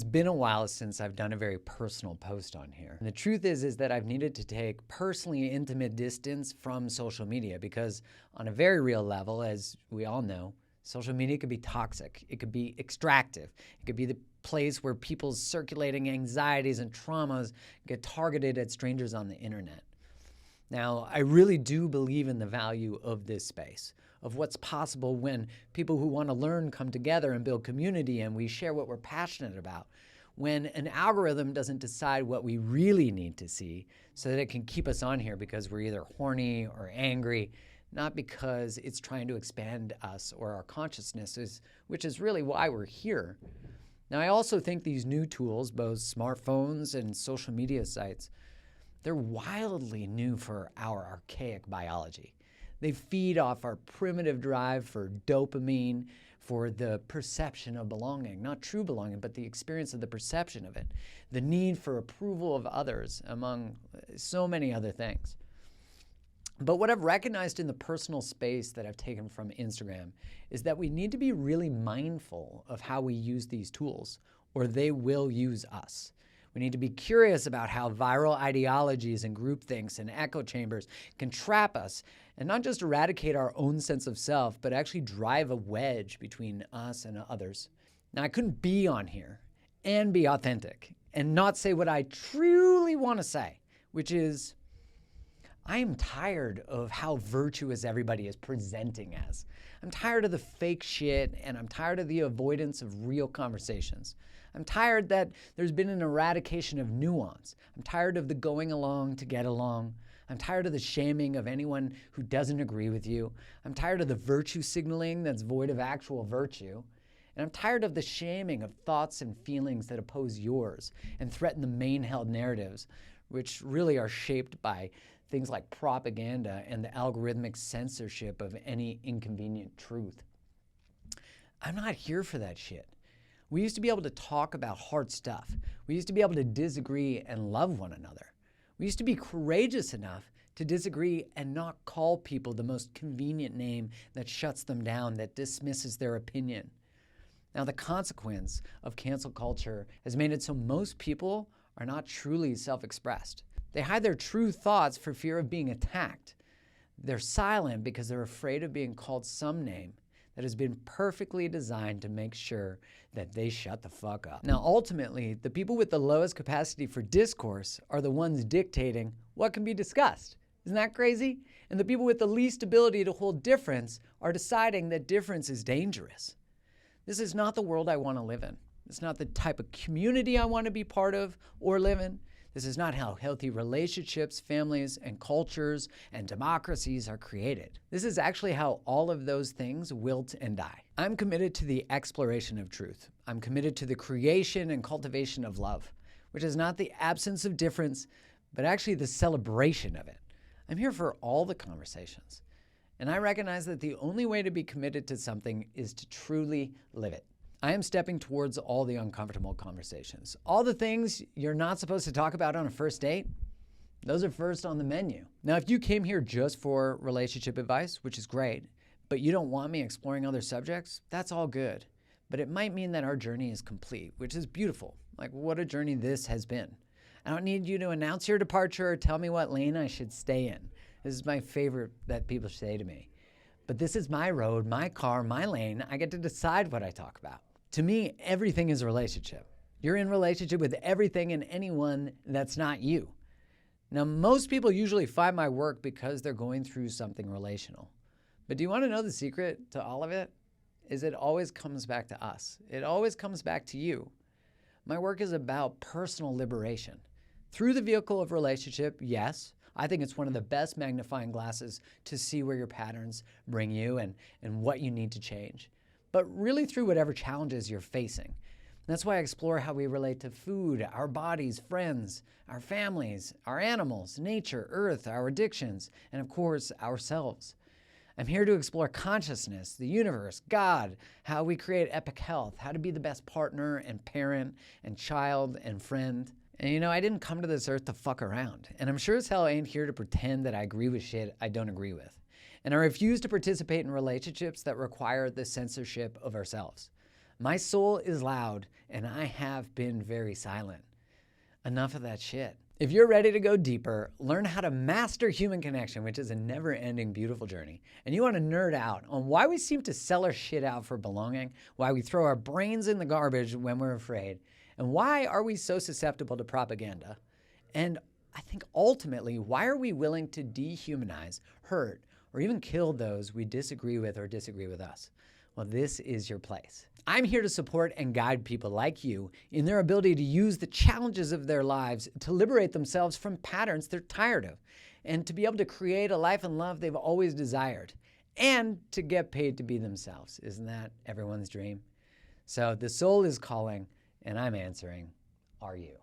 It's been a while since I've done a very personal post on here. And the truth is that I've needed to take personally intimate distance from social media because on a very real level, as we all know, social media could be toxic. It could be extractive. It could be the place where people's circulating anxieties and traumas get targeted at strangers on the internet. Now, I really do believe in the value of this space, of what's possible when people who want to learn come together and build community and we share what we're passionate about. When an algorithm doesn't decide what we really need to see so that it can keep us on here because we're either horny or angry, not because it's trying to expand us or our consciousnesses, which is really why we're here. Now, I also think these new tools, both smartphones and social media sites, they're wildly new for our archaic biology. They feed off our primitive drive for dopamine, for the perception of belonging, not true belonging, but the experience of the perception of it, the need for approval of others, among so many other things. But what I've recognized in the personal space that I've taken from Instagram is that we need to be really mindful of how we use these tools, or they will use us. We need to be curious about how viral ideologies and groupthinks and echo chambers can trap us and not just eradicate our own sense of self, but actually drive a wedge between us and others. Now, I couldn't be on here and be authentic and not say what I truly want to say, which is, I am tired of how virtuous everybody is presenting as. I'm tired of the fake shit, and I'm tired of the avoidance of real conversations. I'm tired that there's been an eradication of nuance. I'm tired of the going along to get along. I'm tired of the shaming of anyone who doesn't agree with you. I'm tired of the virtue signaling that's void of actual virtue. And I'm tired of the shaming of thoughts and feelings that oppose yours and threaten the main-held narratives, which really are shaped by things like propaganda and the algorithmic censorship of any inconvenient truth. I'm not here for that shit. We used to be able to talk about hard stuff. We used to be able to disagree and love one another. We used to be courageous enough to disagree and not call people the most convenient name that shuts them down, that dismisses their opinion. Now, the consequence of cancel culture has made it so most people are not truly self-expressed. They hide their true thoughts for fear of being attacked. They're silent because they're afraid of being called some name that has been perfectly designed to make sure that they shut the fuck up. Now, ultimately, the people with the lowest capacity for discourse are the ones dictating what can be discussed. Isn't that crazy? And the people with the least ability to hold difference are deciding that difference is dangerous. This is not the world I want to live in. It's not the type of community I want to be part of or live in. This is not how healthy relationships, families, and cultures and democracies are created. This is actually how all of those things wilt and die. I'm committed to the exploration of truth. I'm committed to the creation and cultivation of love, which is not the absence of difference, but actually the celebration of it. I'm here for all the conversations. And I recognize that the only way to be committed to something is to truly live it. I am stepping towards all the uncomfortable conversations. All the things you're not supposed to talk about on a first date, those are first on the menu. Now, if you came here just for relationship advice, which is great, but you don't want me exploring other subjects, that's all good. But it might mean that our journey is complete, which is beautiful. Like, what a journey this has been. I don't need you to announce your departure or tell me what lane I should stay in. This is my favorite that people say to me. But this is my road, my car, my lane. I get to decide what I talk about. To me, everything is a relationship. You're in relationship with everything and anyone that's not you. Now, most people usually find my work because they're going through something relational. But do you want to know the secret to all of it? Is it always comes back to us. It always comes back to you. My work is about personal liberation. Through the vehicle of relationship, yes, I think it's one of the best magnifying glasses to see where your patterns bring you and what you need to change. But really through whatever challenges you're facing. That's why I explore how we relate to food, our bodies, friends, our families, our animals, nature, earth, our addictions, and of course, ourselves. I'm here to explore consciousness, the universe, God, how we create epic health, how to be the best partner and parent and child and friend. And I didn't come to this earth to fuck around. And I'm sure as hell I ain't here to pretend that I agree with shit I don't agree with. And I refuse to participate in relationships that require the censorship of ourselves. My soul is loud, and I have been very silent. Enough of that shit. If you're ready to go deeper, learn how to master human connection, which is a never-ending, beautiful journey, and you want to nerd out on why we seem to sell our shit out for belonging, why we throw our brains in the garbage when we're afraid, and why are we so susceptible to propaganda, and I think ultimately, why are we willing to dehumanize, hurt, or even kill those we disagree with or disagree with us? Well, this is your place. I'm here to support and guide people like you in their ability to use the challenges of their lives to liberate themselves from patterns they're tired of, and to be able to create a life and love they've always desired, and to get paid to be themselves. Isn't that everyone's dream? So the soul is calling, and I'm answering, are you?